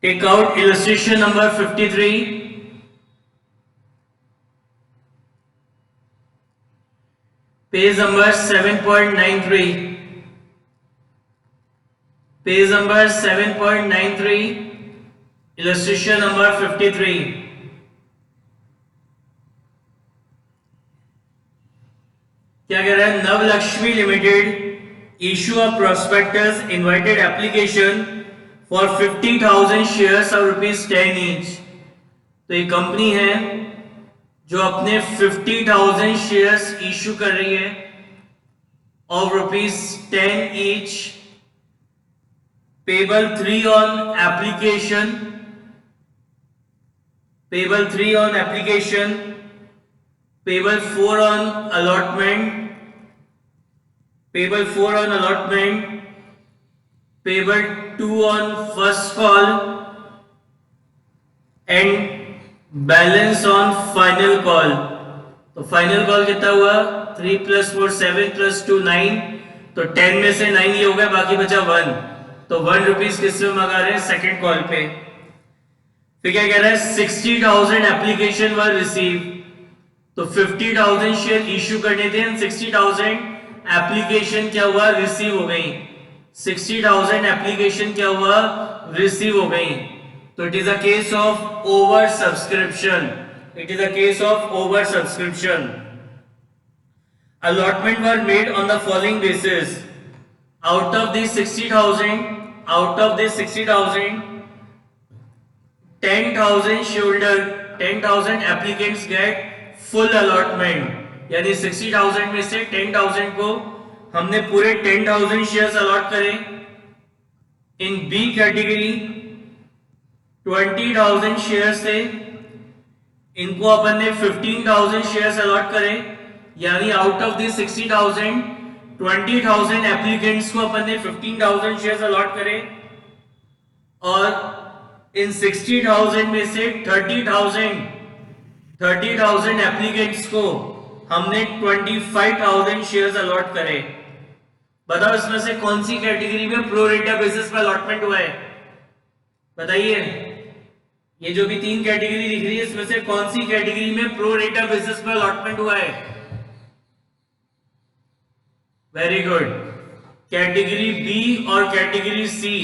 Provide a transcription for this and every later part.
Take out illustration number 53. Page number 7.93. Page number 7.93. Illustration number 53. क्या कह रहा है? Navlakshmi limited issue a prospectus invited application for 50,000 shares of ₹10 each. तो ये company है जो अपने 50,000 शेयर्स इशू कर रही है of ₹10 each, payable 3 on application, payable 3 on application, payable 4 on allotment, payable 4 on allotment, payable 2 on first call and balance on final call. तो final call कितना हुआ? 3 + 4 7 + 2 9। तो 10 में से 9 ये हो गया, बाकी बचा 1। तो ₹1 किस में मंगा रहे हैं? सेकेंड कॉल पे। फिर क्या कह रहा है? 60,000 एप्लीकेशन वर रिसीव। तो 50,000 शेयर इश्यू करने थे, 60,000 एप्लीकेशन क्या हुआ? रिसीव हो गई। 60,000 एप्लीकेशन क्या हुआ? रिसीव हो गई। तो it is a case of over subscription. It is a case of over subscription. Allotment were made on the following basis. Out of this 60,000, 10,000 shareholder, 10,000 applicants get full allotment. यानी 60,000 में से 10,000 को हमने पूरे 10,000 शेयर्स अलॉट करे। इन B category 20,000 shares थे, इनको अपन ने 15,000 शेयर्स अलॉट करे। यानी आउट ऑफ दिस 60,000, 20,000 एप्लीकेंट्स को अपन ने 15,000 शेयर्स अलॉट करे और इन 60,000 में से 30,000 एप्लीकेंट्स को हमने 25,000 शेयर्स अलॉट करे। बताओ इसमें से कौन सी कैटेगरी में प्रो रेटा बेसिस पर अलॉटमेंट हुआ है? बताइए। ये जो भी 3 कैटेगरी दिख रही है, इसमें से कौन सी कैटेगरी में प्रो रेटा बेसिस पर अलॉटमेंट हुआ है? Very good. कैटेगरी बी और कैटेगरी सी,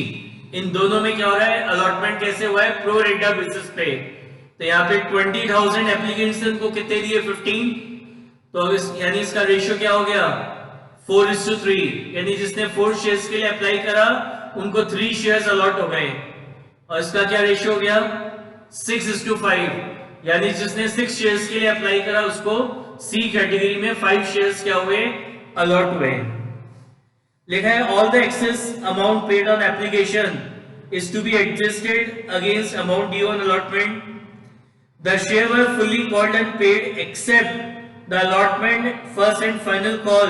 इन दोनों में क्या हो रहा है? अलॉटमेंट कैसे हुआ है? प्रो रेटा बेसिस पे। तो यहाँ पे 20,000 एप्लीकेंट्स थे, उनको कितने दिए? 15। तो यानी इसका रेशियो क्या हो गया? 4:3। यानी जिसने 4 शेयर्स के लिए अप्लाई करा उनको 3 शेयर्स अलॉट हो गए। और इसका क्या रेशियो हो गया? 6:5। यानी जिसने 6 शेयर्स के लिए अप्लाई करा उसको सी कैटेगरी में 5 शेयर्स क्या हुए? अलॉट हुए। लिखा है all the excess amount paid on application is to be adjusted against amount due on allotment. The share were fully called and paid except the allotment first and final call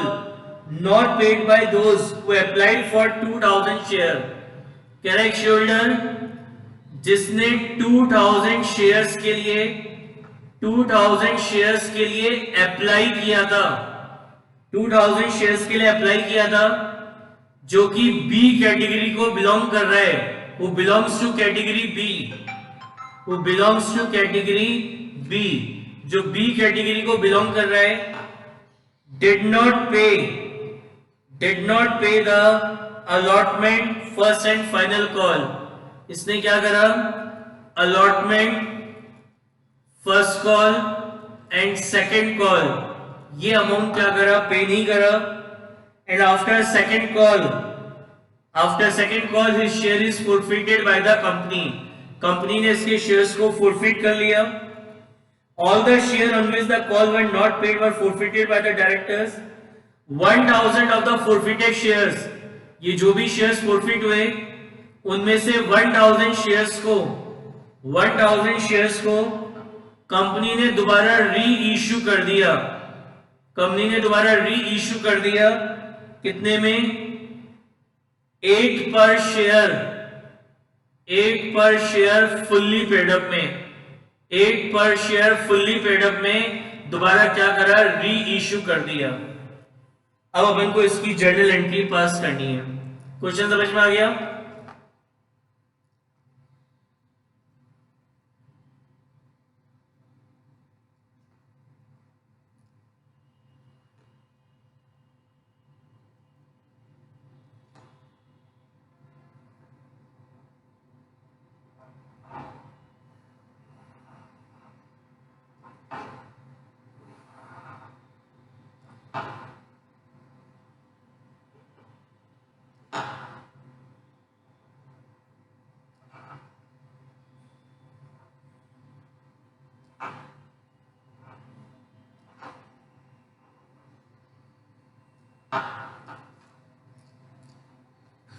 not paid by those who applied for 2,000 share। Correct shareholder जिसने 2,000 shares के लिए 2,000 shares के लिए apply किया था, 2,000 shares के लिए apply किया था, जो कि बी कैटेगरी को बिलोंग कर रहा है, वो बिलोंग्स टू कैटेगरी बी, वो बिलोंग्स टू कैटेगरी बी, जो बी कैटेगरी को बिलोंग कर रहा है, did not pay the allotment first and final call। इसने क्या करा? allotment, first call and second call, ये अमाउंट क्या करा? पे नहीं करा। And after second call his share is forfeited by the company. Company ने इसके शेयर्स को फॉरफिट कर लिया। All the shares on which the call were not paid were forfeited by the directors। 1,000 of the forfeited shares, ये जो भी shares forfeit हुए उनमें से 1,000 शेयर्स को कंपनी ने दोबारा री इश्यू कर दिया। कंपनी ने दोबारा री इश्यू कर दिया कितने में? 8 पर शेयर फुल्ली पेडअप में। 8 पर शेयर फुल्ली पेडअप में दोबारा क्या करा? री इश्यू कर दिया। अब अपन को इसकी जर्नल एंट्री पास करनी है। क्वेश्चन समझ में आ गया?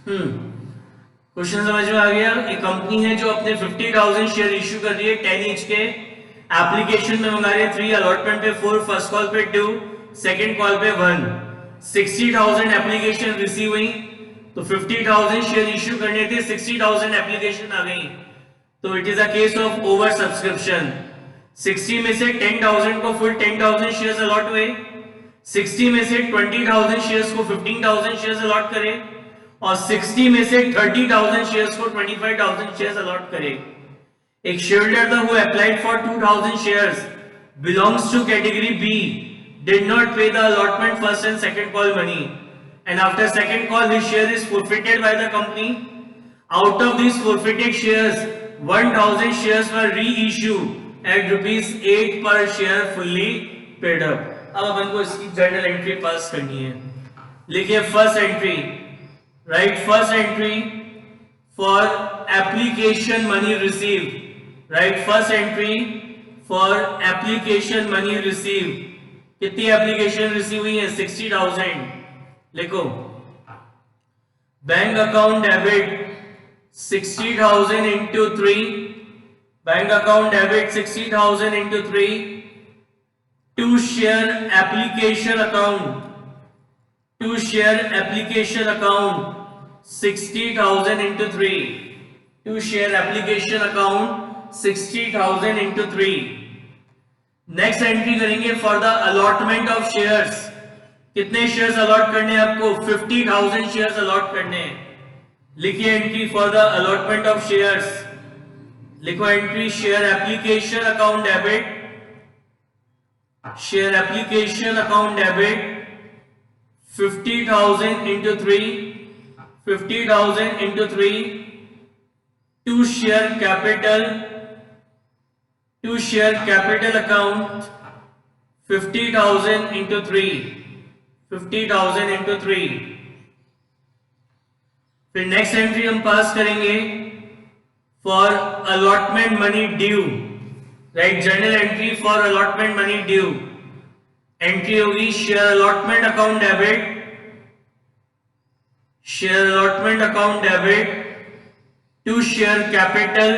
क्वेश्चन समझ में आ गया। एक कंपनी है जो अपने 50,000 शेयर इश्यू कर रही है 10 ईच के, एप्लीकेशन में मंगा रही है 3, अलॉटमेंट पे 4, फर्स्ट कॉल पे 2, सेकंड कॉल पे 1, 60,000 एप्लीकेशन रिसीव हुई, तो 50,000 शेयर इश्यू करने थे, 60,000 एप्लीकेशन आ गई, तो it is a case of over subscription. 60 में से 10,000 को फुल 10,000 शेयर्स अलॉट हुए, 60 में से 20,000 शेयर्स को 15,000 शेयर्स अलॉट करें, और 60 में से 30,000 शेयर्स को 25,000 शेयर्स अलॉट करें। एक शेयरहोल्डर था who applied for 2,000 shares belongs to category B did not pay the allotment first and second call money, and after second call his share is forfeited by the company. Out of these forfeited shares 1,000 shares were reissued at ₹8 per share fully paid up. अब अपन को इसकी journal entry पास करनी है। लिखिए first entry, right first entry for application money receive, right first entry for application money receive. कितनी application receive हुई है? 60,000। लिखो bank account debit 60,000 into 3, bank account debit 60,000 into 3 to share application account, to share application account 60,000 into 3, to share application account 60,000 into 3। Next entry करेंगे for the allotment of shares. कितने shares allot करने हैं आपको? 50,000 shares allot करने हैं। लिखिए entry for the allotment of shares, लिखो entry share application account debit, share application account debit 50,000 into 3, 50,000 into 3 to share capital, to share capital account 50,000 into 3, 50,000 into 3। फिर next entry हम pass करेंगे for allotment money due, right journal entry for allotment money due. Entry होगी share allotment account debit, share allotment account debit to share capital,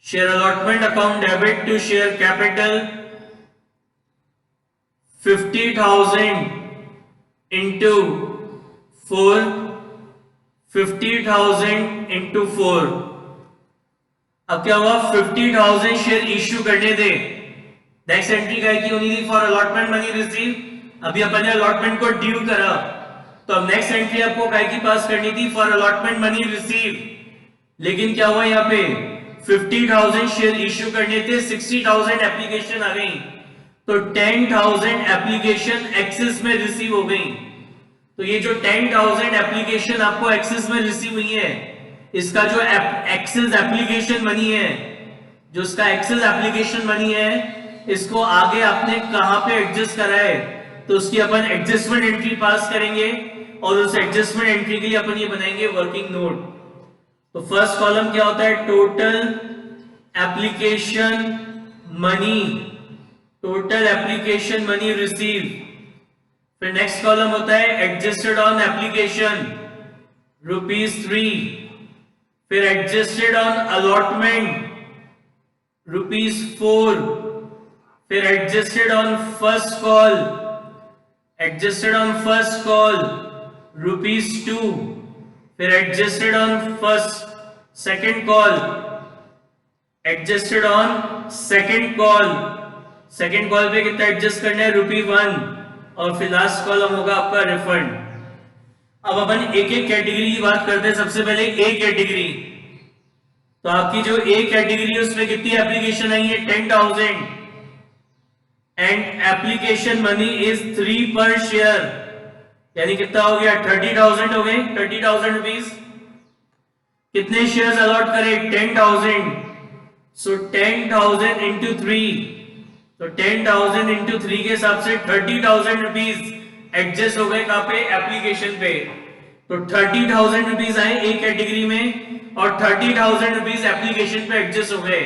share allotment account debit to share capital 50,000 into 4, 50,000 into 4। अब क्या हुआ? 50,000 share issue करने थे। Next entry क्या की होनी थी? For allotment money receive. अभी अपन ने अलॉटमेंट को ड्यू करा, तो अब नेक्स्ट एंट्री आपको काय की पास करनी थी? For allotment money receive. लेकिन क्या हुआ यहाँ पे? 50,000 शेयर इश्यू करने थे, 60,000 एप्लीकेशन आ गई, तो 10,000 एप्लीकेशन एक्सेस में रिसीव हो गई। तो ये जो 10,000 एप्लीकेशन आपको एक्सेस में रिसीव हुई है, इसका जो एक्सेस एप्लीकेशन मनी है, जो इसका एक्सेस एप्लीकेशन मनी है, इसको आगे आपने कहां पे एडजस्ट करा है, तो उसकी अपन एडजस्टमेंट एंट्री पास करेंगे, और उस एडजस्टमेंट एंट्री के लिए अपन ये बनाएंगे वर्किंग नोट। तो फर्स्ट कॉलम क्या होता है? Total application money, total application money receive. फिर नेक्स्ट कॉलम होता है एडजस्टेड ऑन एप्लीकेशन ₹3, फिर एडजस्टेड ऑन अलॉटमेंट ₹4, फिर adjusted on first call, adjusted on first call ₹2, फिर adjusted on second call, adjusted on second call, second call पे कितना adjust करना है? ₹1, और फिर लास्ट कॉलम होगा आपका रिफंड। अब अपन एक एक कैटेगरी की बात करते हैं। सबसे पहले ए कैटेगरी, तो आपकी जो ए कैटेगरी है उसमें कितनी एप्लीकेशन आई है? 10,000, एंड एप्लीकेशन मनी इज 3 पर शेयर, यानी कितना हो गया? 30,000 हो गए, 30,000 रुपीज। कितने शेयर्स अलॉट करें? 10,000, सो 10,000 इंटू 3, तो 10,000 इंटू 3 के हिसाब से 30,000 रुपीज एडजस्ट हो गए कहां पे? एप्लीकेशन पे। तो 30,000 रुपीज आए ए कैटेगरी में, और 30,000 रुपीज एप्लीकेशन पे एडजस्ट हो गए।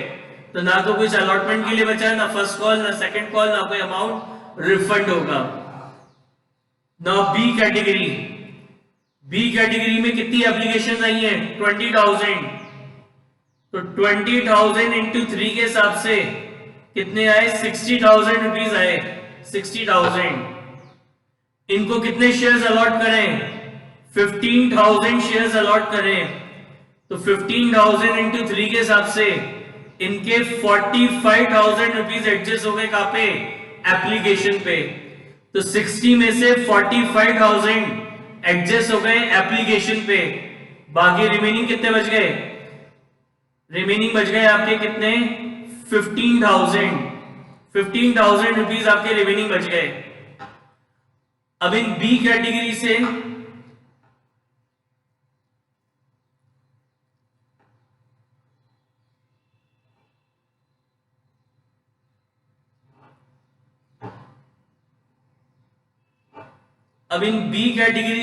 तो ना तो कुछ अलॉटमेंट के लिए बचा, ना फर्स्ट कॉल, ना सेकंड कॉल, ना कोई अमाउंट रिफंड होगा। Now B category, B category में कितनी एप्लीकेशन आई हैं? 20,000। तो 20,000 इंटू 3 के हिसाब से कितने आए? 60,000 रुपीज आए। 60,000। इनको कितने शेयर्स अलॉट करें? 15,000 शेयर्स अलॉट करें। तो 15,000 इंटू 3 के हिसाब से इनके 45,000 रुपीज एडजस्ट हो गए कहां पे? एप्लीकेशन पे। तो 60 में से 45,000 एडजस्ट हो गए एप्लीकेशन पे। बाकी रिमेनिंग कितने बच गए? रिमेनिंग बच गए आपके कितने? 15,000। 15,000 रुपीज आपके रिमेनिंग बच गए। अब इन बी कैटेगरी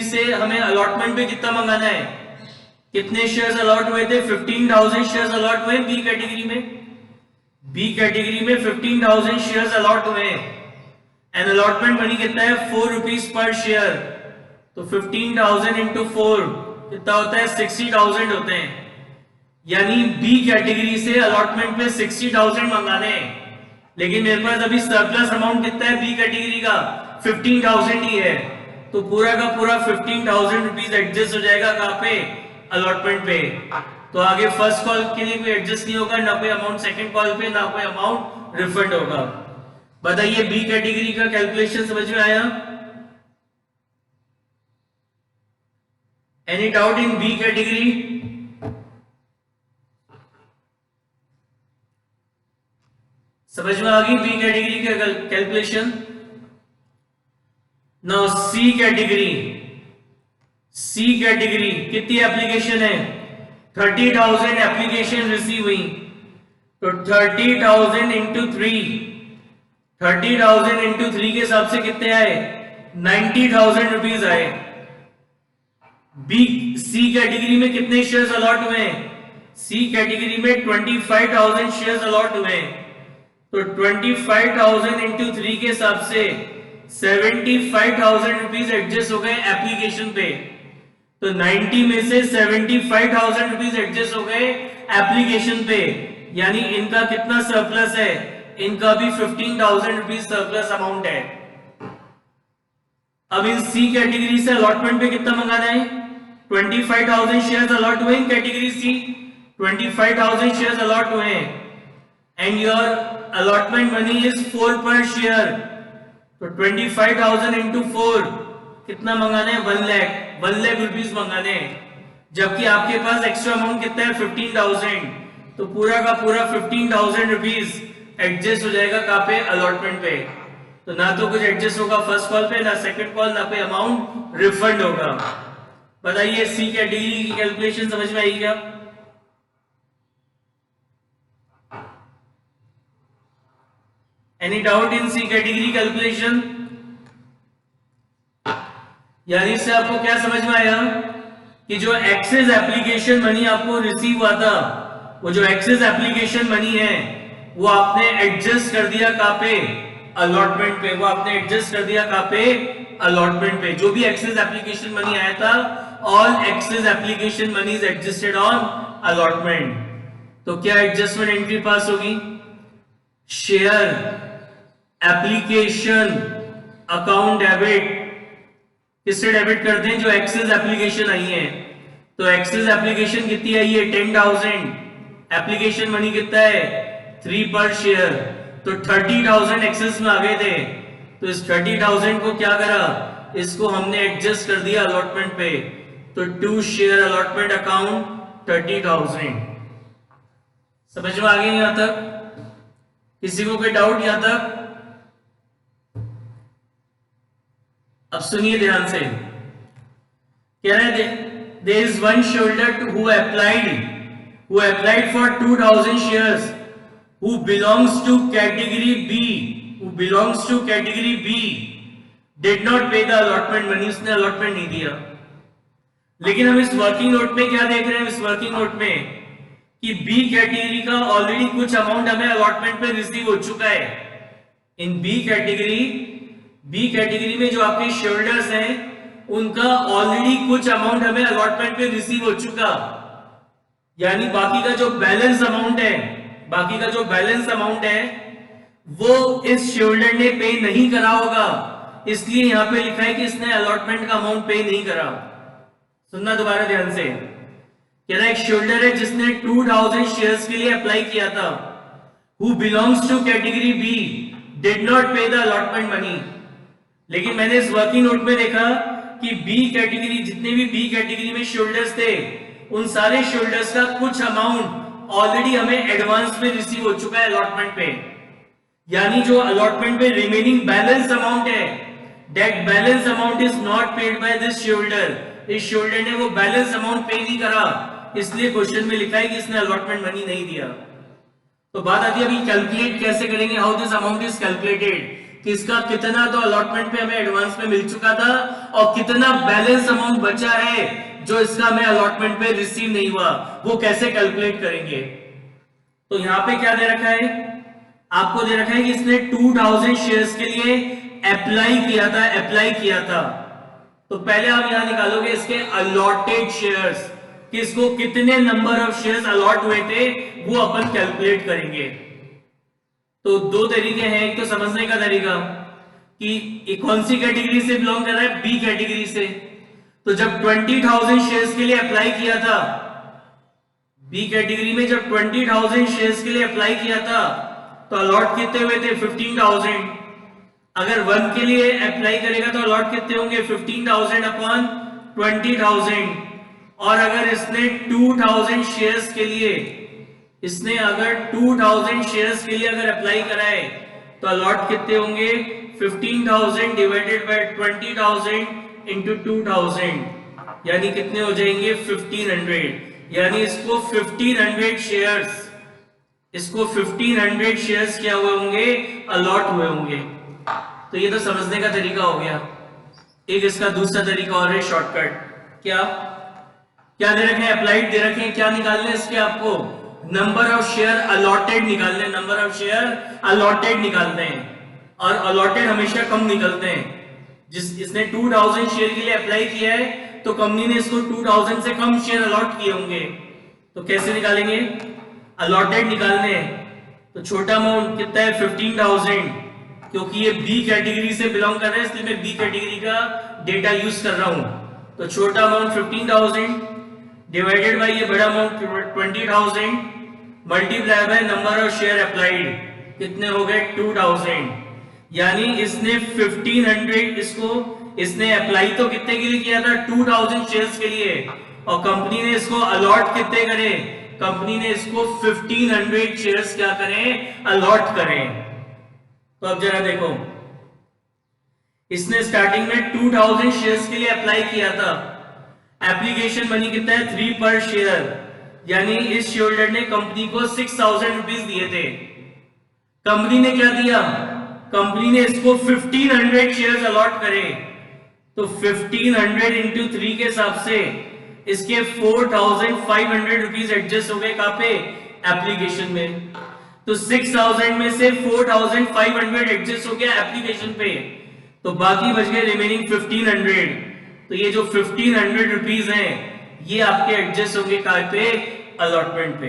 से हमें अलॉटमेंट पे कितना मंगाना है? कितने शेयर्स अलॉट हुए थे? 15,000 शेयर्स अलॉट हुए बी कैटेगरी में। बी कैटेगरी में 15,000 शेयर्स अलॉट हुए हैं। एंड अलॉटमेंट मनी कितना है? 4 रुपीज पर शेयर। तो 15,000 इंटू 4 कितना होता है? 60,000 होते हैं। यानी बी कैटेगरी से अलॉटमेंट पे 60,000 मंगाने हैं। लेकिन मेरे पास अभी सरप्लस अमाउंट कितना है बी कैटेगरी का? 15,000 ही है। तो पूरा का पूरा 15,000 रुपीज एडजस्ट हो जाएगा कहां पे? अलॉटमेंट पे। तो आगे फर्स्ट कॉल के लिए कोई एडजस्ट नहीं होगा, ना कोई अमाउंट सेकंड कॉल पे, ना कोई अमाउंट रिफंड होगा। बताइए बी कैटेगरी का कैलकुलेशन समझ में आया? Any doubt in B category? समझ में आ गई बी कैटेगरी का calculation? Now C category. C category कितनी एप्लीकेशन है? 30,000 एप्लीकेशन रिसीव हुई। तो 30,000 इंटू 3, 30,000 इंटू 3 के हिसाब से कितने आए? 90,000 रुपीज आए। बी सी कैटेगरी में कितने शेयर्स अलॉट हुए हैं? सी कैटेगरी में 25,000 शेयर्स अलॉट हुए हैं। तो 25,000 इंटू 3 के हिसाब से 75,000 रुपीज एडजस्ट हो गए एप्लीकेशन पे। तो 90 में से 75,000 रुपीज एडजस्ट हो गए एप्लीकेशन पे। यानी इनका कितना सरप्लस है? इनका भी 15,000 रुपीज सरप्लस अमाउंट है। अब इन सी कैटेगरी से अलॉटमेंट पे कितना मंगाना है? 25,000 शेयर्स अलॉट हुए इन कैटेगरी सी। 25,000 शेयर्स अलॉट हुए and your allotment money is 4 पर शेयर। तो 25,000 इंटू 4 कितना मंगाने हैं? 1 लाख। 1 लाख रुपीज मंगाने हैं। जबकि आपके पास एक्स्ट्रा अमाउंट कितना है? 15,000। तो पूरा का पूरा 15,000 रुपीज एडजस्ट हो जाएगा कहां पे? अलॉटमेंट पे। तो ना तो कुछ एडजस्ट होगा फर्स्ट कॉल पे, ना सेकंड कॉल, ना कोई अमाउंट रिफंड होगा। बताइए सी कैटेगरी की कैलकुलेशन समझ में आई क्या? Any doubt in C category calculation? यानी इससे आपको क्या समझ में आया कि जो एक्सेस एप्लीकेशन मनी आपको रिसीव हुआ था, वो जो एक्सेस एप्लीकेशन मनी है वो आपने एडजस्ट कर दिया कहां पे? अलॉटमेंट पे। वो आपने एडजस्ट कर दिया कहां पे? अलॉटमेंट पे। जो भी एक्सेस एप्लीकेशन मनी आया था, all excess application money is adjusted on allotment. तो क्या एडजस्टमेंट एंट्री पास होगी? Share application account debit. किससे डेबिट करते हैं? जो एक्सेस एप्लीकेशन आई है। तो एक्सेस एप्लीकेशन कितनी आई है? 10,000। एप्लीकेशन मनी कितना है? 3 पर शेयर। तो 30,000 एक्सेस में आ गए थे। तो इस 30,000 को क्या करा? इसको हमने एडजस्ट कर दिया अलॉटमेंट पे। तो 2 शेयर अलॉटमेंट अकाउंट 30,000। समझ में आ गई यहां तक? किसी को कोई डाउट यहां तक? अब सुनिए ध्यान से। कह रहे हैं there is one shareholder who applied for 2,000 shares who belongs to category B did not pay the allotment money। उसने अलॉटमेंट नहीं दिया। लेकिन हम इस वर्किंग नोट में क्या देख रहे हैं? इस वर्किंग नोट में कि बी कैटेगरी का ऑलरेडी कुछ अमाउंट हमें अलॉटमेंट पे रिसीव हो चुका है। इन बी कैटेगरी में जो आपके शेयरहोल्डर्स हैं उनका ऑलरेडी कुछ अमाउंट हमें अलॉटमेंट पे रिसीव हो चुका, यानी बाकी का जो बैलेंस अमाउंट है, बाकी का जो बैलेंस अमाउंट है वो इस शेयर होल्डर ने पे नहीं करा होगा, इसलिए यहां पे लिखा है कि इसने अलॉटमेंट का अमाउंट पे नहीं करा। सुनना दोबारा ध्यान से, कह रहा है एक शेयर होल्डर है जिसने 2000 शेयर्स के लिए अप्लाई किया था, who belongs to category B did not pay the allotment money. लेकिन मैंने इस वर्किंग नोट में देखा कि बी कैटेगरी, जितने भी बी कैटेगरी में शेयर होल्डर्स थे, उन सारे शेयर होल्डर्स का कुछ अमाउंट ऑलरेडी हमें एडवांस में रिसीव हो चुका है अलॉटमेंट पे, यानी जो अलॉटमेंट पे रिमेनिंग बैलेंस अमाउंट है, that balance amount is not paid by this share holder. इस शेयर होल्डर ने वो बैलेंस अमाउंट पे नहीं करा, इसलिए क्वेश्चन में लिखा है कि इसने अलॉटमेंट मनी नहीं दिया। तो बात आती है अभी कैलकुलेट कैसे करेंगे, how this amount is calculated, कि इसका कितना तो अलॉटमेंट पे हमें एडवांस में मिल चुका था और कितना बैलेंस अमाउंट बचा है जो इसका हमें अलॉटमेंट पे रिसीव नहीं हुआ, वो कैसे कैलकुलेट करेंगे। तो यहां पे क्या दे रखा है, आपको दे रखा है कि इसने 2000 शेयर्स के लिए अप्लाई किया था। तो पहले आप यहां निकालोगे इसके अलॉटेड शेयर्स, कि इसको कितने नंबर ऑफ शेयर्स अलॉट हुए थे, वो अपन कैलकुलेट करेंगे। तो दो तरीके हैं, एक तो समझने का तरीका कि कौन सी कैटेगरी से बिलोंग कर रहा है, बी कैटेगरी से। तो जब 20,000 शेयर्स के लिए अप्लाई किया था, बी कैटेगरी में जब 20,000 शेयर्स के लिए अप्लाई किया था, तो अलॉट कितने हुए थे, 15,000। अगर 1 के लिए अप्लाई करेगा तो अलॉट कितने होंगे, 15,000 अपॉन 20,000। और अगर इसने 2,000 शेयर्स के लिए, इसने अगर 2,000 शेयर्स के लिए अगर अप्लाई करा है, तो अलॉट कितने होंगे, 15,000 डिवाइडेड बाय 20,000 इंटू 2,000, यानी कितने हो जाएंगे, 1500। यानी इसको 1500 शेयर्स क्या हुए होंगे, अलॉट हुए होंगे। तो ये तो समझने का तरीका हो गया। एक इसका दूसरा तरीका और है शॉर्टकट, क्या क्या दे रखे हैं, अप्लाइड दे रखे हैं, क्या निकालने इसके आपको, नंबर ऑफ शेयर अलॉटेड निकालने, नंबर ऑफ शेयर अलॉटेड निकालते हैं, और अलॉटेड हमेशा कम निकलते हैं। इसने 2000 शेयर के लिए अप्लाई किया है, तो कंपनी ने इसको 2000 से कम शेयर अलॉट किए होंगे। तो कैसे निकालेंगे, अलॉटेड निकालने हैं, तो छोटा अमाउंट कितना है, 15,000, क्योंकि ये बी कैटेगरी से बिलोंग कर रहा है, इसलिए मैं बी कैटेगरी का डेटा यूज कर रहा हूं। तो छोटा अमाउंट 15,000 डिवाइडेड बाय ये बड़ा amount 20,000 multiply by number of share applied, कितने हो गए, 2,000। यानी इसने 1500 इसने अप्लाई तो कितने के लिए किया था, 2,000 शेयर्स के लिए, और कंपनी ने इसको अलॉट कितने करे, कंपनी ने इसको 1500 शेयर्स क्या करें, अलॉट करें। तो अब जरा देखो, इसने स्टार्टिंग में 2,000 शेयर्स के लिए अप्लाई किया था, एप्लीकेशन मनी कितना है, 3 पर शेयर, यानी इस शेयर होल्डर ने कंपनी को 6,000 रुपीज दिए थे। कंपनी ने क्या दिया, कंपनी ने इसको 1500 शेयर्स अलॉट करे, तो 1500 इंटू 3 के हिसाब से इसके 4,500 रुपीज एडजस्ट हो गए, कहां पे, एप्लीकेशन में। तो 6,000 में से 4,500 एडजस्ट हो गया एप्लीकेशन पे, तो बाकी बच गए रिमेनिंग 1,500। तो ये जो 1,500 रुपीज हैं, ये आपके एडजस्ट होंगे कहां पे, अलॉटमेंट पे।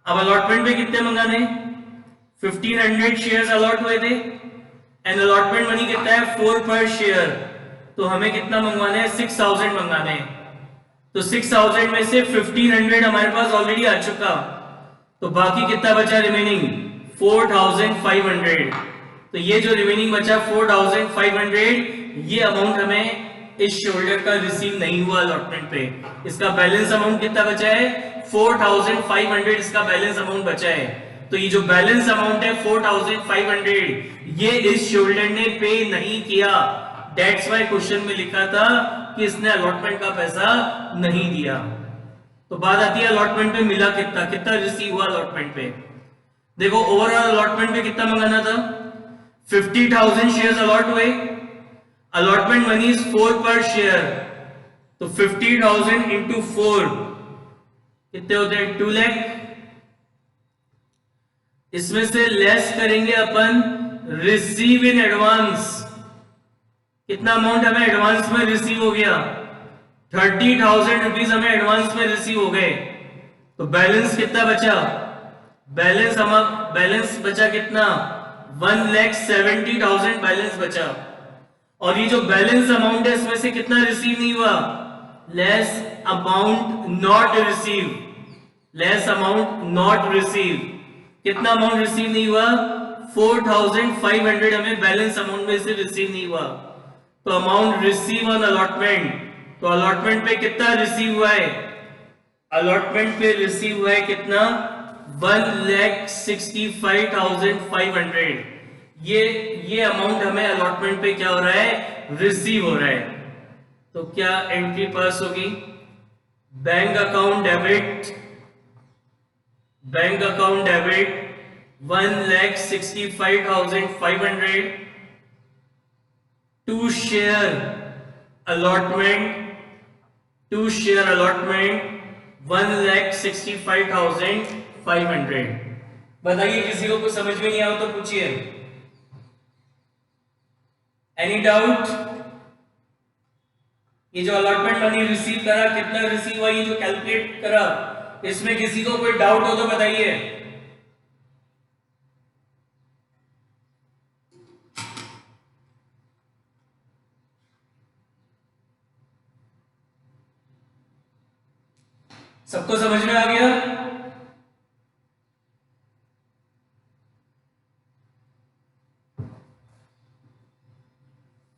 अब अलॉटमेंट पे कितने मंगाने, 1500 शेयर्स अलॉट हुए थे, एंड अलॉटमेंट मनी कितना है, 4 पर शेयर, तो हमें कितना मंगवाना है, 6,000 मंगाने हैं। तो 6,000 में से 1,500 हमारे पास ऑलरेडी आ चुका, तो बाकी कितना बचा रिमेनिंग, 4,500। तो ये जो रिमेनिंग बचा 4,500, ये अमाउंट हमें इस शोल्डर का रिसीव नहीं हुआ अलॉटमेंट पे। इसका बैलेंस अमाउंट कितना बचा है, 4,500 इसका बैलेंस अमाउंट बचा है। तो ये जो बैलेंस अमाउंट है 4,500, ये इस शोल्डर ने पे नहीं किया, दैट्स व्हाई क्वेश्चन में लिखा था कि इसने अलॉटमेंट का पैसा नहीं दिया। तो बात आती है अलॉटमेंट पे मिला कितना, कितना रिसीव हुआ अलॉटमेंट पे। देखो ओवरऑल अलॉटमेंट पे कितना मंगाना था, 50,000 शेयर्स अलॉट हुए, अलॉटमेंट मनी इज 4 पर शेयर, तो 50,000 इंटू 4 कितने होते हैं, 2 लाख। इसमें से लेस करेंगे अपन रिसीव इन एडवांस, कितना अमाउंट हमें एडवांस में रिसीव हो गया, 30,000 रुपीज हमें एडवांस में रिसीव हो गए। तो बैलेंस कितना बचा, बैलेंस बचा कितना, 1,70,000 बैलेंस बचा। और ये जो बैलेंस अमाउंट है इसमें से कितना रिसीव नहीं हुआ, less amount not receive, less amount not receive. कितना अमाउंट रिसीव नहीं हुआ, 4,500 हमें बैलेंस अमाउंट में से रिसीव नहीं हुआ। तो अमाउंट रिसीव ऑन अलॉटमेंट, तो अलॉटमेंट पे कितना रिसीव हुआ है, अलॉटमेंट पे रिसीव हुआ है कितना, 1,65,500। ये अमाउंट हमें अलॉटमेंट पे क्या हो रहा है, रिसीव हो रहा है। तो क्या एंट्री पास होगी, bank account debit, bank account debit 1,65,500 to share allotment, to share allotment 1,65,500। बताइए किसी को कुछ समझ में नहीं आया तो पूछिए, एनी डाउट। ये जो अलॉटमेंट मनी रिसीव करा कितना रिसीव हुआ, ये जो कैलकुलेट करा, इसमें किसी को कोई डाउट हो तो बताइए। सबको समझ में आ गया,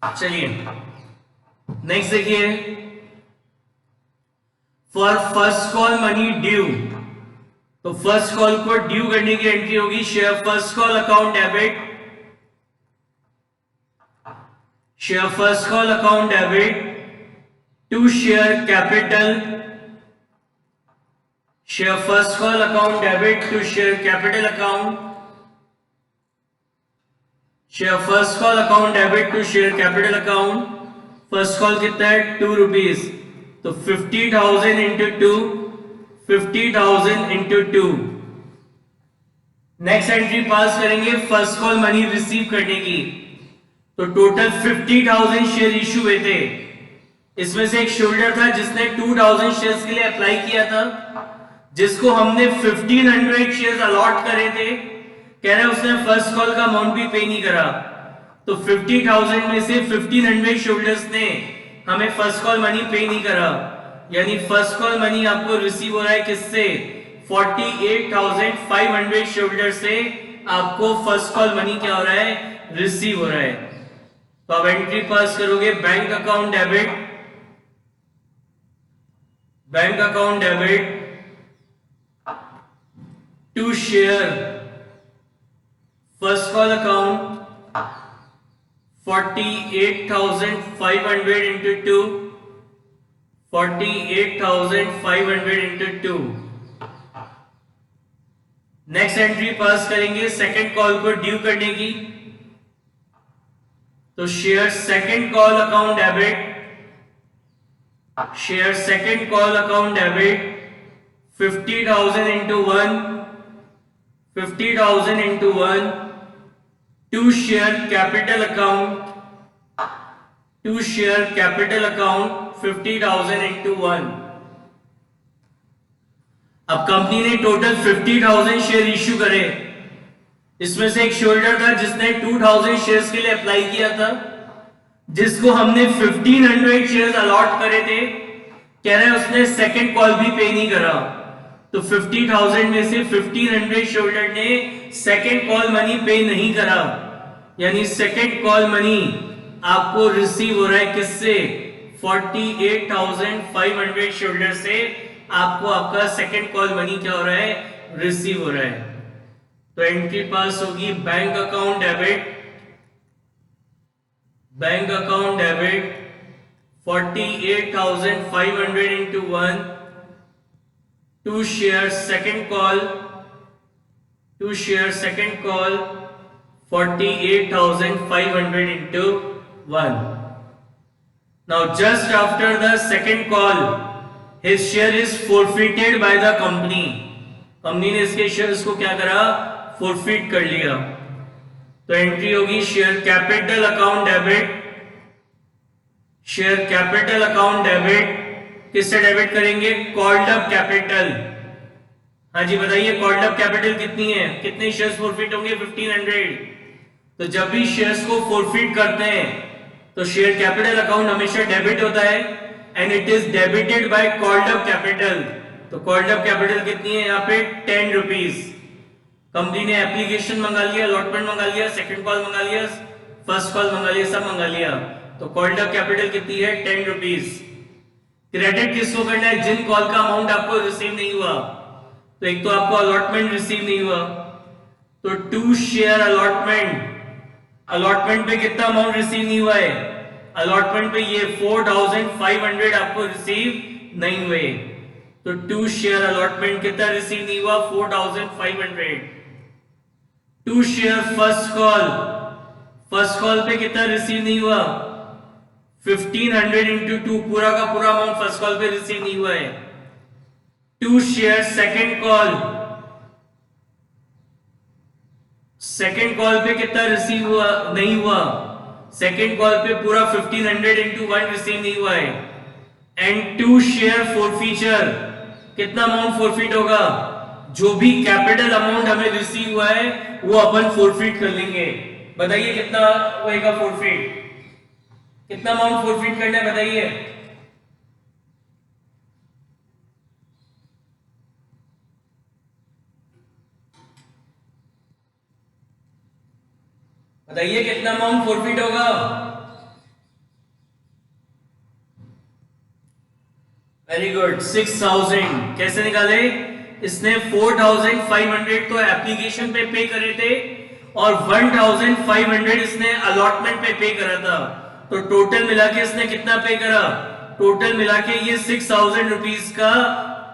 चलिए नेक्स्ट देखिए, for first call money due, तो फर्स्ट कॉल को ड्यू करने की एंट्री होगी share first call account debit, share first call account debit to share capital, share first call account debit to share capital account, share first call account debit to share capital account. First call कितना है, 2 rupees, तो 50,000 into 2, 50,000 into 2। Next entry pass करेंगे first call money receive करने की, तो total 50,000 share issue हुए थे। इसमें से एक शोल्डर था जिसने 2,000 शेयर्स के लिए अप्लाई किया था, जिसको हमने 1,500 शेयर्स अलॉट करे थे, कह रहे उसने फर्स्ट कॉल का अमाउंट भी पे नहीं करा। तो 50,000 में से 1,500 शोल्डर्स ने हमें फर्स्ट कॉल मनी पे नहीं करा, यानी फर्स्ट कॉल मनी आपको रिसीव हो रहा है किससे, 48,500 शोल्डर से आपको फर्स्ट कॉल मनी क्या हो रहा है, रिसीव हो रहा है। तो अब एंट्री पास करोगे, bank account debit, bank account debit to share first call account 48,500 into 2, 48,500 into 2। Next entry pass करेंगे सेकंड कॉल को ड्यू करने की, तो share second call account debit, share second call account debit 50,000 into 1, 50,000 into 1 to share capital account, to share capital account 50,000 into 1। अब company ने total 50,000 share issue करे, इसमें से एक शोल्डर था जिसने 2,000 शेयर्स के लिए अप्लाई किया था, जिसको हमने 1,500 शेयर्स अलॉट करे थे, कह रहे उसने सेकंड कॉल भी पे नहीं करा। तो 50,000 में से 1,500 शोल्डर ने सेकंड कॉल मनी पे नहीं करा, यानी सेकंड कॉल मनी आपको रिसीव हो रहा है किससे, 48,500 शोल्डर से आपको आपका सेकंड कॉल मनी क्या हो रहा है, रिसीव हो रहा है। तो एंट्री पास होगी bank account debit, bank account debit 48,500 into 1 to share second call, to share second call 48,500 into 1. Now just after the second call, his share is forfeited by the company. Company ने इसके shares को क्या करा, forfeit कर लिया। तो entry होगी share capital account debit, share capital account debit, किससे डेबिट करेंगे? Called up capital. हाँ जी बताइए, कॉल्ड अप कैपिटल कितनी है? कितने शेयर्स फॉरफिट होंगे? 1500। तो जब भी शेयर्स को फॉरफिट करते हैं तो शेयर कैपिटल अकाउंट हमेशा डेबिट होता है and it is debited bye called up capital. तो कॉल्ड अप कैपिटल कितनी है यहाँ पे? 10 रुपीज। कंपनी ने एप्लीकेशन मंगा लिया, अलॉटमेंट मंगा लिया, सेकंड कॉल मंगा लिया, फर्स्ट कॉल मंगा लिया, सब मंगा लिया। तो कॉल्ड अप कैपिटल कितनी है? 10 रुपीज। क्रेडिट किसको करना है? जिन कॉल का अमाउंट आपको रिसीव नहीं हुआ। तो एक तो आपको अलॉटमेंट रिसीव नहीं हुआ, तो 2 शेयर अलॉटमेंट। अलॉटमेंट पे कितना अमाउंट रिसीव नहीं हुआ है? अलॉटमेंट पे ये 4500 आपको रिसीव नहीं हुए। तो 2 शेयर अलॉटमेंट कितना रिसीव नहीं हुआ? 4500। 2 share first call, first call पे कितना रिसीव नहीं हुआ? 1500 इंटू 2, पूरा का पूरा अमाउंट फर्स्ट कॉल पे रिसीव नहीं हुआ है। 2 share second call, second call पे कितना रिसीव हुआ? नहीं हुआ। सेकेंड कॉल पे पूरा 1500 इंटू 1 रिसीव नहीं हुआ है। एंड 2 शेयर फॉरफीचर, कितना अमाउंट फॉरफिट होगा? जो भी कैपिटल अमाउंट हमें रिसीव हुआ है वो अपन फॉरफिट कर लेंगे। बताइए कितना होएगा फॉरफिट? कितना अमाउंट फॉरफिट करना है बताइए? बताइए कितना अमाउंट फॉरफिट होगा? Very good, 6000। कैसे निकाले? इसने 4500 तो एप्लीकेशन पे करे थे और 1500 इसने अलॉटमेंट पे करा था। तो टोटल मिला के इसने कितना पे करा? टोटल मिला के ये 6000 रुपीज का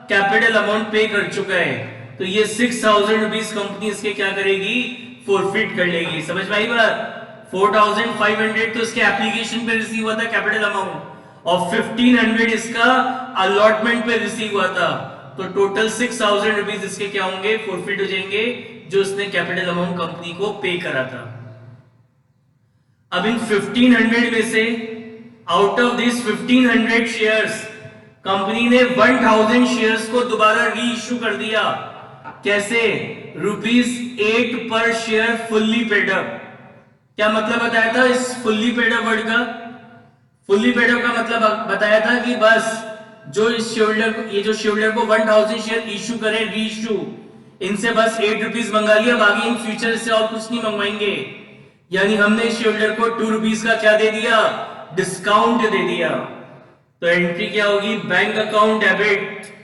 कैपिटल अमाउंट पे कर चुका है। तो ये 6000 रुपीज कंपनी इसके क्या करेगी? फॉरफिट कर लेगी। समझ में आई बात? 4500 तो इसके एप्लीकेशन पे रिसीव हुआ था कैपिटल अमाउंट और 1500 इसका अलॉटमेंट पे रिसीव हुआ था। तो टोटल 6000 रुपीज इसके क्या होंगे? फॉरफिट हो जाएंगे, जो इसने कैपिटल अमाउंट कंपनी को पे करा था। अब इन 1500 में से out of this 1500 shares company ने 1000 शेयर्स को दोबारा री इश्यू कर दिया। कैसे? ₹8 पर शेयर फुल्ली पेड अप। क्या मतलब बताया था इस फुल्ली पेड अप वर्ड का? फुल्ली पेड अप का मतलब बताया था कि बस जो इस शेयरहोल्डर को, ये जो शेयरहोल्डर को 1000 शेयर इश्यू करें, री इश्यू, इनसे बस 8 रुपीज मंगा लिया, बाकी इन फ्यूचर से और कुछ नहीं मंगवाएंगे। यानी हमने शेयरहोल्डर को 2 रुपीज का क्या दे दिया? डिस्काउंट दे दिया। तो एंट्री क्या होगी? Bank account debit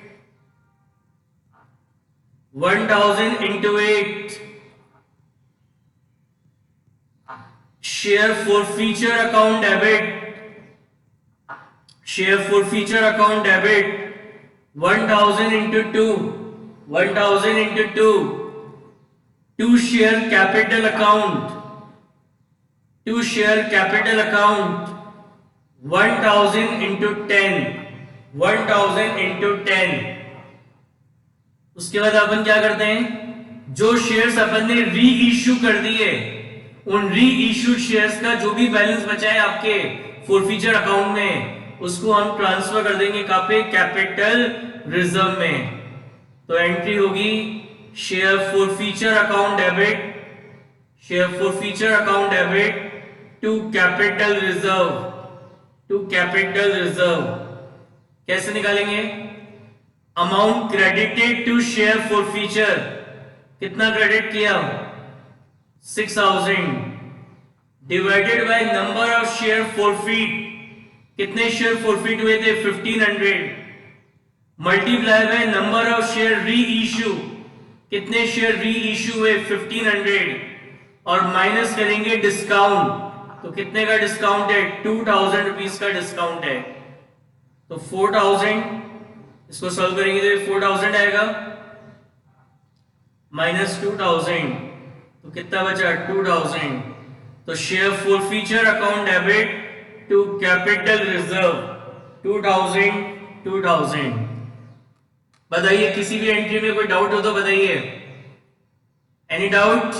1000 into 8, share forfeiture account debit, share forfeiture account debit 1000 into 2, 1000 into 2, 2 share capital account, 2 share capital account 1000 into 10, 1000 into 10। उसके बाद अपन क्या करते हैं? जो शेयर्स अपन ने री इश्यू कर दिए, उन री इश्यूड शेयर्स का जो भी बैलेंस बचा है आपके फॉरफीचर अकाउंट में, उसको हम ट्रांसफर कर देंगे कहां पे? कैपिटल रिजर्व में। तो एंट्री होगी share forfeiture account debit, share forfeiture account debit to capital reserve, to capital reserve. कैसे निकालेंगे? Amount credited to share forfeiture, कितना क्रेडिट किया? 6000 divided by number of share forfeit, कितने शेयर फॉरफिट हुए थे? 1500 multiply by number of share reissue, कितने share reissue हुए? 1500 और माइनस करेंगे डिस्काउंट। तो कितने का डिस्काउंट है? 2000 रुपीज का डिस्काउंट है। तो 4000, इसको सॉल्व करेंगे तो 4000 आएगा माइनस 2000, तो कितना बचा? 2000। तो share forfeiture account debit to capital reserve 2000, 2000। बताइए किसी भी एंट्री में कोई डाउट हो तो बताइए। Any doubt?